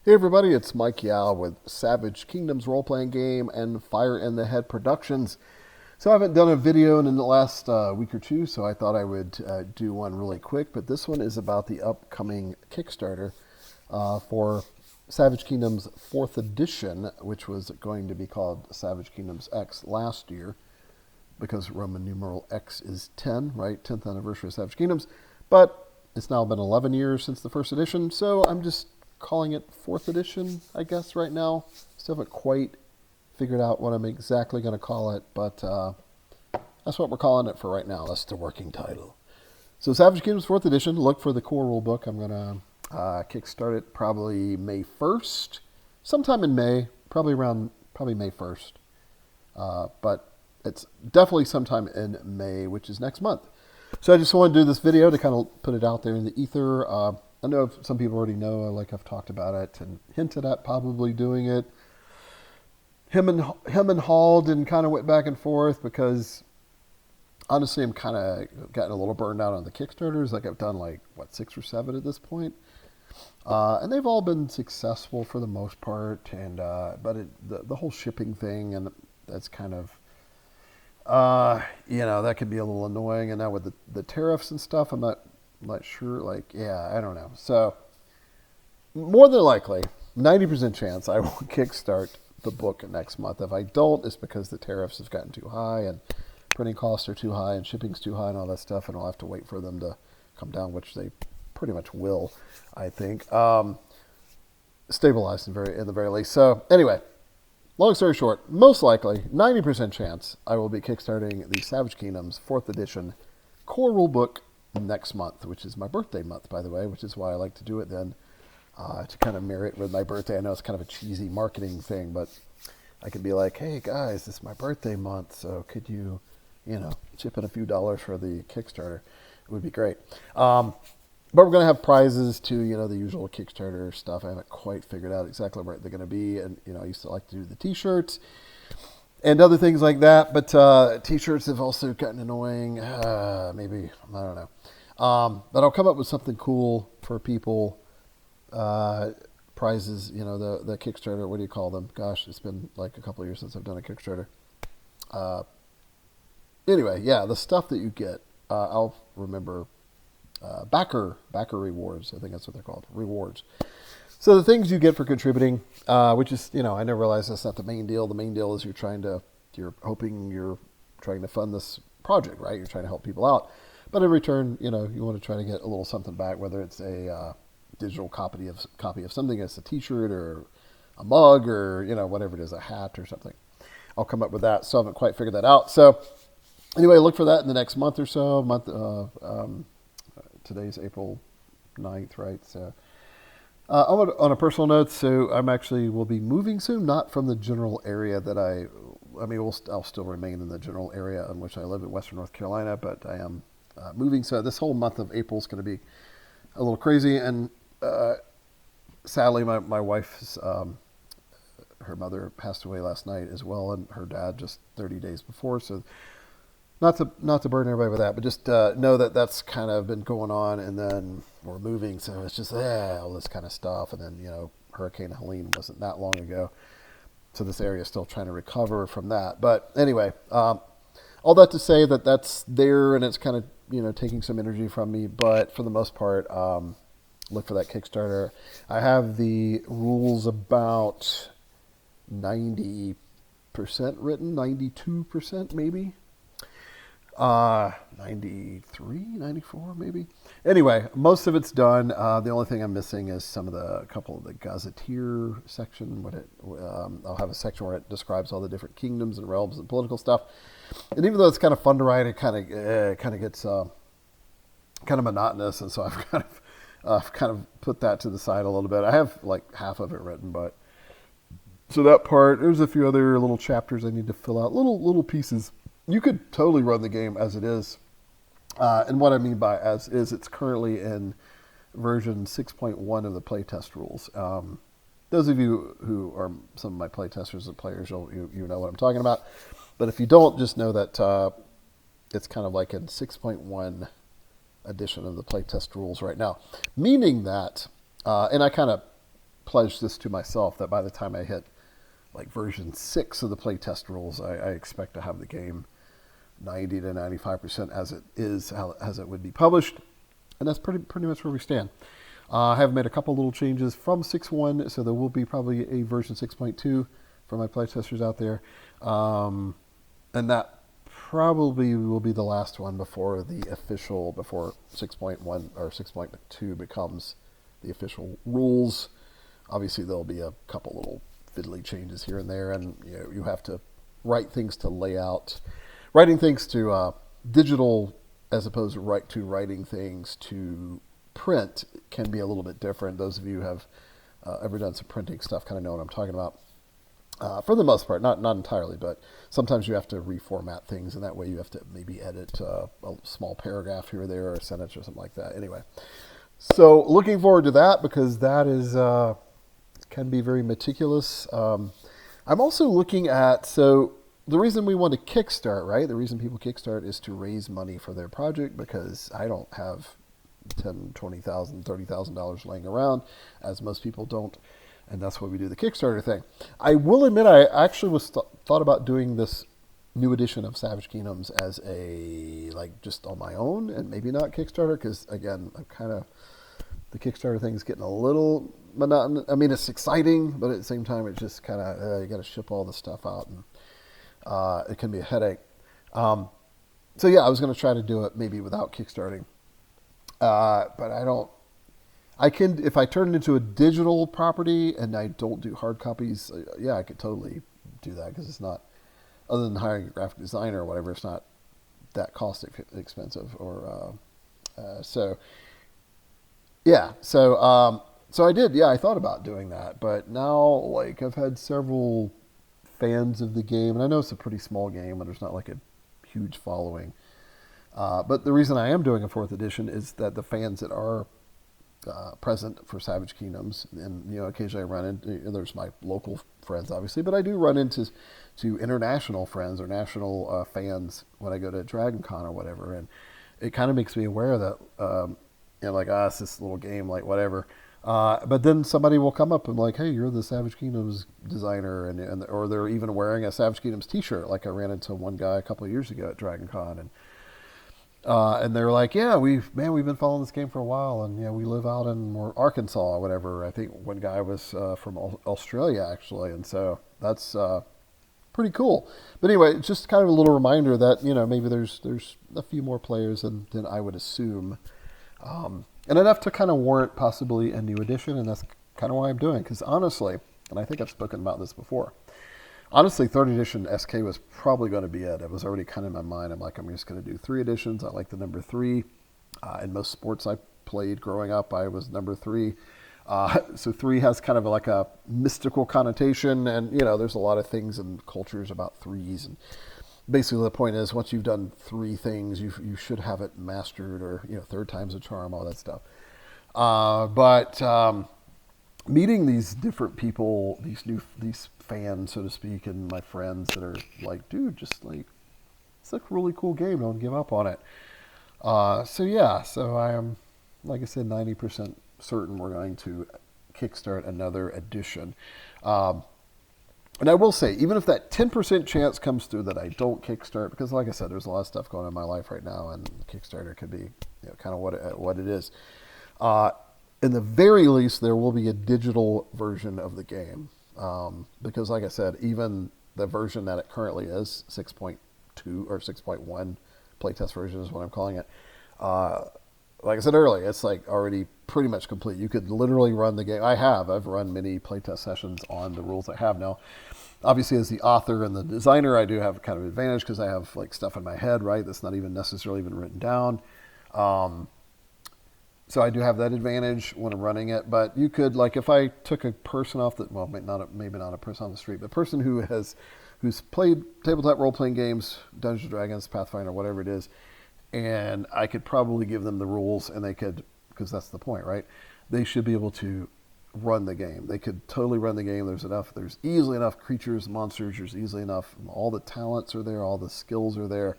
Hey everybody, it's Mike Yao with Savage Kingdoms role-playing game and Fire in the Head Productions. So I haven't done a video in the last week or two, so I thought I would do one really quick. But this one is about the upcoming Kickstarter for Savage Kingdoms 4th edition, which was going to be called Savage Kingdoms X last year, because Roman numeral X is 10, right? 10th anniversary of Savage Kingdoms. But it's now been 11 years since the first edition, so I'm just calling it 4th edition, I guess, right now. Still haven't quite figured out what I'm exactly going to call it, but that's what we're calling it for right now. That's the working title. So Savage Kingdoms 4th edition, look for the core rulebook. I'm going to kickstart it probably May 1st, sometime in May, probably May 1st. But it's definitely sometime in May, which is next month. So I just wanted to do this video to kind of put it out there in the ether. I know some people already know, like I've talked about it and hinted at probably doing it. Him and Hall and kind of went back and forth because honestly I'm kind of gotten a little burned out on the Kickstarters. Like I've done like, 6 or 7 at this point. And they've all been successful for the most part. And but the whole shipping thing, and that's kind of, that could be a little annoying. And now with the tariffs and stuff, I'm not sure, I don't know. So more than likely, 90% chance I will kickstart the book next month. If I don't, it's because the tariffs have gotten too high and printing costs are too high and shipping's too high and all that stuff, and I'll have to wait for them to come down, which they pretty much will, I think. Stabilize in the very least. So anyway, long story short, most likely, 90% chance I will be kickstarting the Savage Kingdoms 4th edition core rulebook next month, which is my birthday month, by the way, which is why I like to do it then, to kind of mirror it with my birthday. I know it's kind of a cheesy marketing thing, but I could be like, hey guys, it's my birthday month, so could you, chip in a few dollars for the Kickstarter? It would be great. But we're going to have prizes too, the usual Kickstarter stuff. I haven't quite figured out exactly where they're going to be, and I used to like to do the t-shirts and other things like that, but t-shirts have also gotten annoying. Maybe, I don't know. But I'll come up with something cool for people. Prizes, the Kickstarter, what do you call them? Gosh, it's been like a couple of years since I've done a Kickstarter. Anyway, yeah, the stuff that you get, I'll remember, backer rewards. I think that's what they're called, rewards. So the things you get for contributing, which is, I never realized that's not the main deal. The main deal is you're trying to fund this project, right? You're trying to help people out. But in return, you want to try to get a little something back, whether it's a digital copy of something, it's a t-shirt or a mug or, whatever it is, a hat or something. I'll come up with that. So I haven't quite figured that out. So anyway, look for that in the next month or so. Today's April 9th, right? So on a personal note, so will be moving soon, not from the general area that I'll still remain in the general area in which I live in Western North Carolina, but I am moving. So this whole month of April is going to be a little crazy. And sadly, my wife's, her mother passed away last night as well, and her dad just 30 days before. So not to burden everybody with that, but just know that that's kind of been going on, and then we're moving, so it's just all this kind of stuff. And then Hurricane Helene wasn't that long ago, so this area is still trying to recover from that. But anyway, all that to say that that's there, and it's kind of taking some energy from me. But for the most part, look for that Kickstarter. I have the rules about 90% written, 92% maybe. 93, 94 maybe. Anyway, most of it's done. The only thing I'm missing is a couple of the gazetteer section. I'll have a section where it describes all the different kingdoms and realms and political stuff. And even though it's kind of fun to write, it kind of gets kind of monotonous, and so I've kind of put that to the side a little bit. I have like half of it written, but so that part, there's a few other little chapters I need to fill out, little pieces. You could totally run the game as it is. And what I mean by as is, it's currently in version 6.1 of the playtest rules. Those of you who are some of my playtesters and players, you know what I'm talking about. But if you don't, just know that it's kind of like in 6.1 edition of the playtest rules right now. Meaning that, and I kind of pledged this to myself that by the time I hit like version 6 of the playtest rules, I expect to have the game 90 to 95% as it is, as it would be published. And that's pretty much where we stand. I have made a couple little changes from 6.1, so there will be probably a version 6.2 for my playtesters out there. And that probably will be the last one before 6.1 or 6.2 becomes the official rules. Obviously, there'll be a couple little fiddly changes here and there, and you have to write things to layout. Writing things to digital as opposed to writing things to print can be a little bit different. Those of you who have ever done some printing stuff kind of know what I'm talking about. For the most part, not entirely, but sometimes you have to reformat things, and that way you have to maybe edit a small paragraph here or there, or a sentence or something like that. Anyway, so looking forward to that, because that is can be very meticulous. I'm also looking at, so the reason we want to kickstart, right? The reason people kickstart is to raise money for their project, because I don't have $10,000, $20,000, $30,000 laying around, as most people don't. And that's why we do the Kickstarter thing. I will admit, I actually thought about doing this new edition of Savage Kingdoms as just on my own, and maybe not Kickstarter, because again, the Kickstarter thing is getting a little monotonous. I mean, it's exciting, but at the same time, it's just kind of, you got to ship all the stuff out, and it can be a headache. So yeah, I was going to try to do it maybe without Kickstarting. But I can, if I turn it into a digital property and I don't do hard copies, I could totally do that, because it's not, other than hiring a graphic designer or whatever, it's not that cost expensive. So I did, I thought about doing that, but now, I've had several fans of the game, and I know it's a pretty small game, and there's not like a huge following. But the reason I am doing a 4th edition is that the fans that are present for Savage Kingdoms, and occasionally I run into, there's my local friends obviously, but I do run into international friends or national fans when I go to Dragon Con or whatever, and it kind of makes me aware that it's this little game, whatever. But then somebody will come up and hey, you're the Savage Kingdoms designer, or they're even wearing a Savage Kingdoms t-shirt. I ran into one guy a couple of years ago at Dragon Con, and they're like, yeah, we've been following this game for a while, and we live out in Arkansas or whatever. I think one guy was from Australia actually, and so that's pretty cool. But anyway, it's just kind of a little reminder that maybe there's a few more players than I would assume, and enough to kind of warrant possibly a new edition, and that's kind of why I'm doing it. Because honestly, and I think I've spoken about this before, honestly, 3rd edition SK was probably going to be it. It was already kind of in my mind. I'm just going to do 3 editions. I like the number 3. In most sports I played growing up, I was number 3. So 3 has kind of like a mystical connotation, and there's a lot of things and cultures about 3s. And basically the point is, once you've done 3 things, you should have it mastered, or 3rd time's a charm, all that stuff. But meeting these different people, these fans, so to speak, and my friends that are like, dude, it's a really cool game, don't give up on it. So I am, like I said, 90% certain we're going to kickstart another edition. And I will say, even if that 10% chance comes through that I don't kickstart, because like I said, there's a lot of stuff going on in my life right now, and Kickstarter could be kind of what it is. In the very least, there will be a digital version of the game. Because like I said, even the version that it currently is, 6.2 or 6.1 playtest version is what I'm calling it. Like I said earlier, it's already pretty much complete. You could literally run the game. I've run many playtest sessions on the rules I have now. Obviously, as the author and the designer, I do have kind of an advantage, because I have stuff in my head, right, that's not even necessarily even written down. So I do have that advantage when I'm running it. But you could, if I took a person off the, well, maybe not a person on the street, but a person who's played tabletop role-playing games, Dungeons & Dragons, Pathfinder, whatever it is, and I could probably give them the rules, and they could, because that's the point, right? They should be able to run the game. They could totally run the game. There's easily enough creatures, monsters, there's easily enough, all the talents are there, all the skills are there,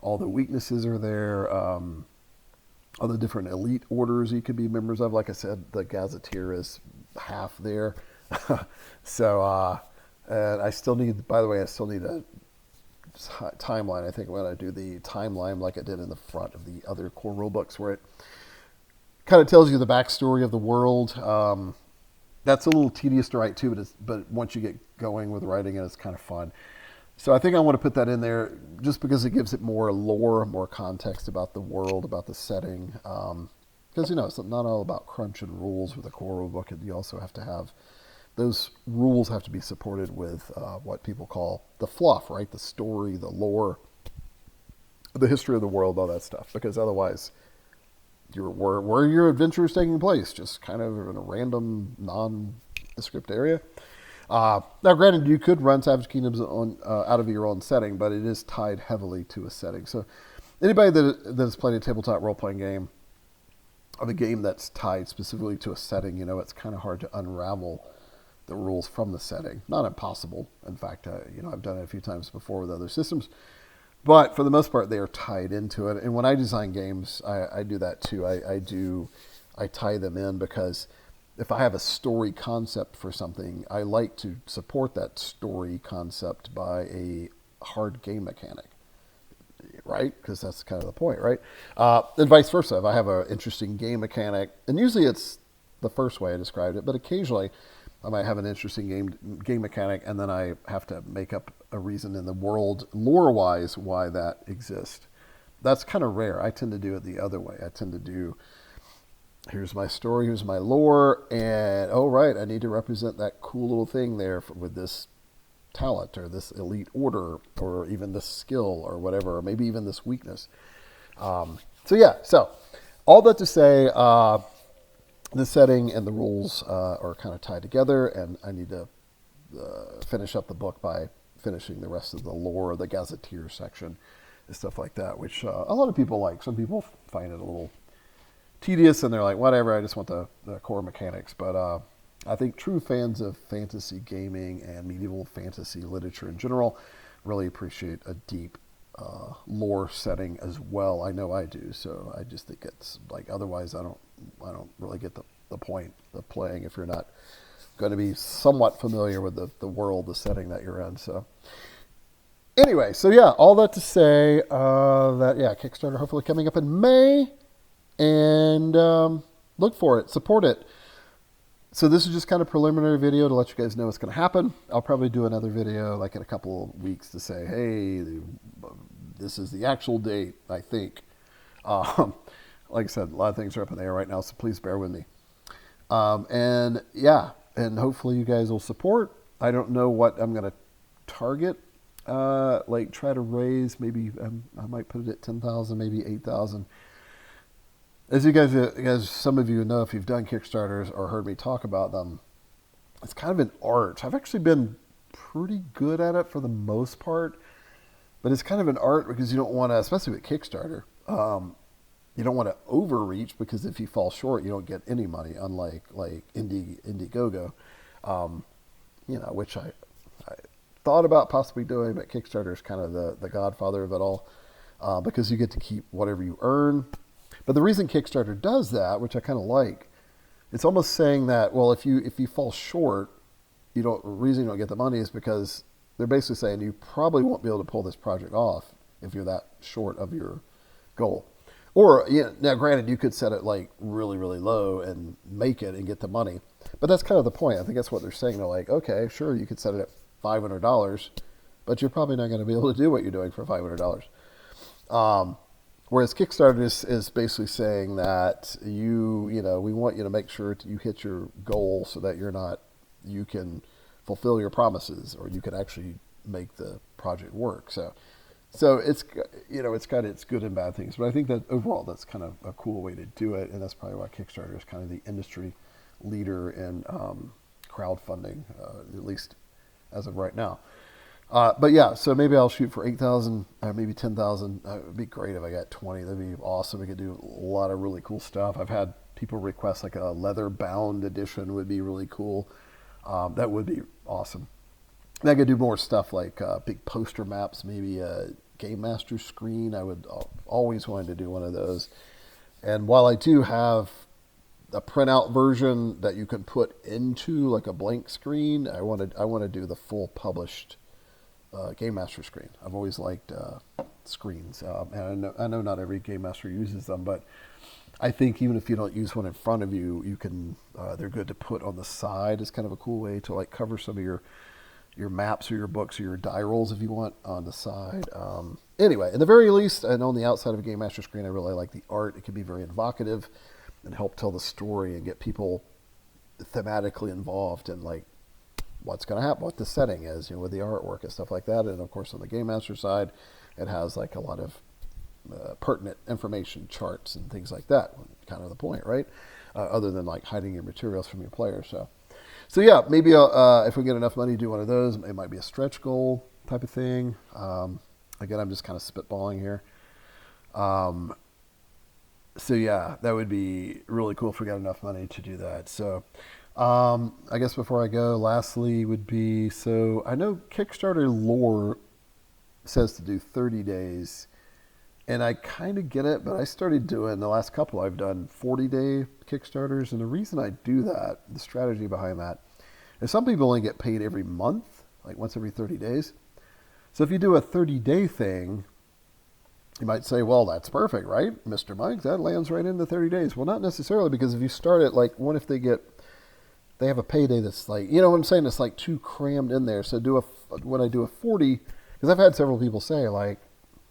all the weaknesses are there, all the different elite orders you could be members of. Like I said, the Gazetteer is half there. So, and I still need, by the way, I still need a timeline. I think I'm going to do the timeline like I did in the front of the other core rulebooks, where it kind of tells you the backstory of the world. That's a little tedious to write too, but once you get going with writing it, it's kind of fun. So I think I want to put that in there just because it gives it more lore, more context about the world, about the setting. Because, it's not all about crunch and rules with a core rulebook. You also have to have, those rules have to be supported with what people call the fluff, right? The story, the lore, the history of the world, all that stuff. Because otherwise, where your adventure is taking place, just kind of in a random, nondescript area. Now, granted, you could run Savage Kingdoms out of your own setting, but it is tied heavily to a setting. So anybody that is playing a tabletop role-playing game, of a game that's tied specifically to a setting, it's kind of hard to unravel the rules from the setting. Not impossible. In fact, I've done it a few times before with other systems. But for the most part, they are tied into it. And when I design games, I do that too. I tie them in because if I have a story concept for something, I like to support that story concept by a hard game mechanic, right? Because that's kind of the point, right? And vice versa. If I have an interesting game mechanic, and usually it's the first way I described it, but occasionally I might have an interesting game mechanic, and then I have to make up a reason in the world, lore-wise, why that exists. That's kind of rare. I tend to do it the other way. I tend to do, here's my story, here's my lore, and, oh, right, I need to represent that cool little thing there with this talent or this elite order or even this skill or whatever, or maybe even this weakness. So all that to say, the setting and the rules are kind of tied together, and I need to finish up the book by finishing the rest of the lore, the gazetteer section, and stuff like that, which a lot of people like. Some people find it a little tedious, and they're like, whatever, I just want the core mechanics. But I think true fans of fantasy gaming and medieval fantasy literature in general really appreciate a deep lore setting as well. I know I do. So I just think it's like, otherwise I don't really get the point of playing if you're not going to be somewhat familiar with the world, the setting that you're in. So anyway, so yeah, all that to say that Kickstarter hopefully coming up in May, and look for it, support it. So this is just kind of preliminary video to let you guys know what's going to happen. I'll probably do another video like in a couple of weeks to say, hey, this is the actual date, I think. Like I said, a lot of things are up in the air right now, so please bear with me. And hopefully you guys will support. I don't know what I'm going to target. Try to raise, maybe I might put it at 10,000, maybe 8,000. As you guys, some of you know if you've done Kickstarters or heard me talk about them, it's kind of an art. I've actually been pretty good at it for the most part, but it's kind of an art because you don't want to, especially with Kickstarter, you don't want to overreach, because if you fall short, you don't get any money, unlike Indiegogo, which I thought about possibly doing, but Kickstarter is kind of the godfather of it all, because you get to keep whatever you earn. But the reason Kickstarter does that, which I kind of like, it's almost saying that, well, if you fall short, the reason you don't get the money is because they're basically saying you probably won't be able to pull this project off if you're that short of your goal. Or, now granted, you could set it like really, really low and make it and get the money. But that's kind of the point. I think that's what they're saying. They're like, okay, sure, you could set it at $500, but you're probably not going to be able to do what you're doing for $500. Whereas Kickstarter is basically saying that we want you to make sure you hit your goal so that you can fulfill your promises, or you can actually make the project work. So it's got its good and bad things, but I think that overall that's kind of a cool way to do it, and that's probably why Kickstarter is kind of the industry leader in crowdfunding, at least as of right now. But yeah, so maybe I'll shoot for 8,000, maybe 10,000. It would be great if I got 20. That'd be awesome. We could do a lot of really cool stuff. I've had people request like a leather bound edition would be really cool. That would be awesome. And I could do more stuff like big poster maps, maybe a Game Master screen. I would always wanted to do one of those. And while I do have a printout version that you can put into like a blank screen. I want to do the full published Game Master screen. I've always liked screens, and I know not every Game Master uses them, but I think even if you don't use one in front of you, you can. They're good to put on the side. It's kind of a cool way to like cover some of your maps or your books or your die rolls if you want on the side. Anyway, at the very least, and on the outside of a Game Master screen, I really like the art. It can be very evocative and help tell the story and get people thematically involved in like what's going to happen, what the setting is, with the artwork and stuff like that. And of course, on the Game Master side, it has like a lot of pertinent information, charts and things like that. Kind of the point, right? Other than like hiding your materials from your players. So yeah, maybe if we get enough money to do one of those, it might be a stretch goal type of thing. Again, I'm just kind of spitballing here. So yeah, that would be really cool if we got enough money to do that. So I guess before I go, lastly would be, so I know Kickstarter lore says to do 30 days, and I kind of get it, but I started doing, the last couple I've done 40-day Kickstarters, and the reason I do that, the strategy behind that, is some people only get paid every month, like once every 30 days. So if you do a 30-day thing, you might say, well, that's perfect, right? Mr. Mike, that lands right into 30 days. Well, not necessarily, because if you start it, like, what if they have a payday that's like, you know what I'm saying? It's like too crammed in there. So when I do a 40, because I've had several people say like,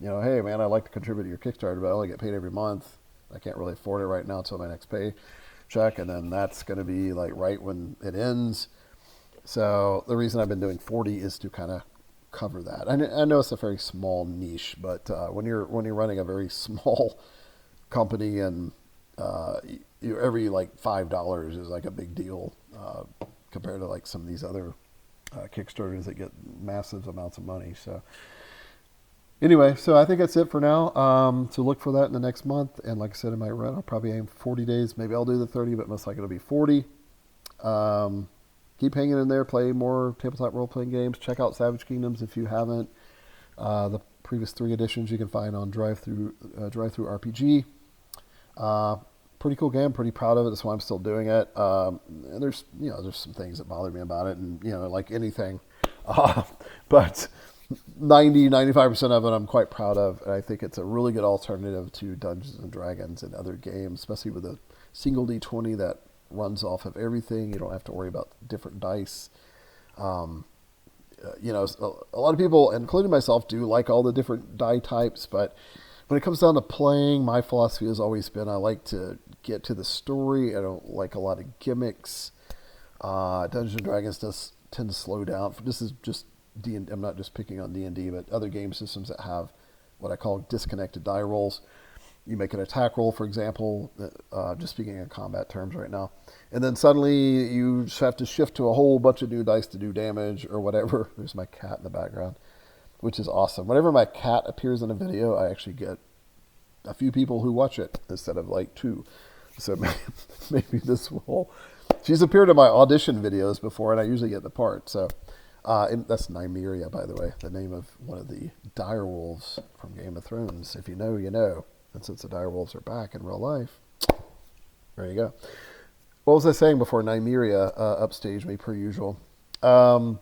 hey man, I'd like to contribute to your Kickstarter, but I only get paid every month. I can't really afford it right now until my next pay check. And then that's going to be like right when it ends. So the reason I've been doing 40 is to kind of cover that. I know it's a very small niche, but when you're running a very small company and every like $5 is like a big deal compared to like some of these other Kickstarters that get massive amounts of money. So anyway, so I think that's it for now. So look for that in the next month. And like I said, in my run, I'll probably aim for 40 days. Maybe I'll do the 30, but most likely it'll be 40. Keep hanging in there. Play more tabletop role-playing games. Check out Savage Kingdoms if you haven't. The previous 3 editions you can find on Drive-Thru RPG. Pretty cool game. Pretty proud of it. That's why I'm still doing it. And there's some things that bother me about it, and like anything, but 95% of it I'm quite proud of. And I think it's a really good alternative to Dungeons and Dragons and other games, especially with a single D20 that runs off of everything. You don't have to worry about different dice. A lot of people, including myself, do like all the different die types, but when it comes down to playing, my philosophy has always been I like to get to the story. I don't like a lot of gimmicks. Dungeons and Dragons does tend to slow down. This is just D&D. I'm not just picking on D&D, but other game systems that have what I call disconnected die rolls. You make an attack roll, for example, just speaking in combat terms right now, and then suddenly you just have to shift to a whole bunch of new dice to do damage or whatever. There's my cat in the background, which is awesome. Whenever my cat appears in a video, I actually get a few people who watch it instead of like 2. So maybe this will. She's appeared in my audition videos before, and I usually get the part. So that's Nymeria, by the way, the name of one of the direwolves from Game of Thrones. If you know, you know. And since the direwolves are back in real life, there you go. What was I saying before Nymeria upstaged me per usual? So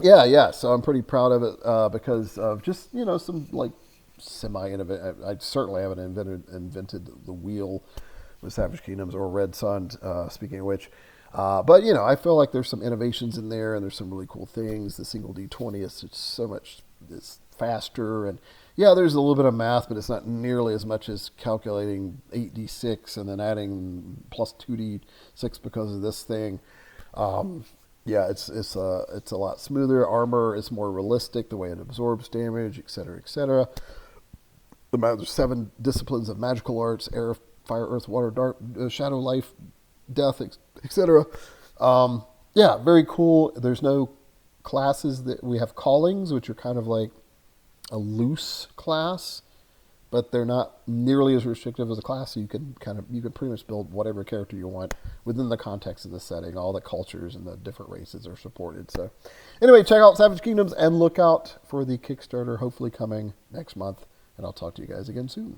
I'm pretty proud of it because of just, some like semi-innovative. I certainly haven't invented the wheel with Savage Kingdoms or Red Sun, speaking of which. But, I feel like there's some innovations in there and there's some really cool things. The single D20 is so much faster, and there's a little bit of math, but it's not nearly as much as calculating 8d6 and then adding plus 2d6 because of this thing. It's a lot smoother. Armor is more realistic, the way it absorbs damage, etc., etc. There's 7 disciplines of magical arts: air, fire, earth, water, dark, shadow, life, death, etc. Very cool. There's no classes. That we have callings, which are kind of like a loose class, but they're not nearly as restrictive as a class. So you can pretty much build whatever character you want within the context of the setting. All the cultures and the different races are supported. So anyway, check out Savage Kingdoms and look out for the Kickstarter, hopefully coming next month. And I'll talk to you guys again soon.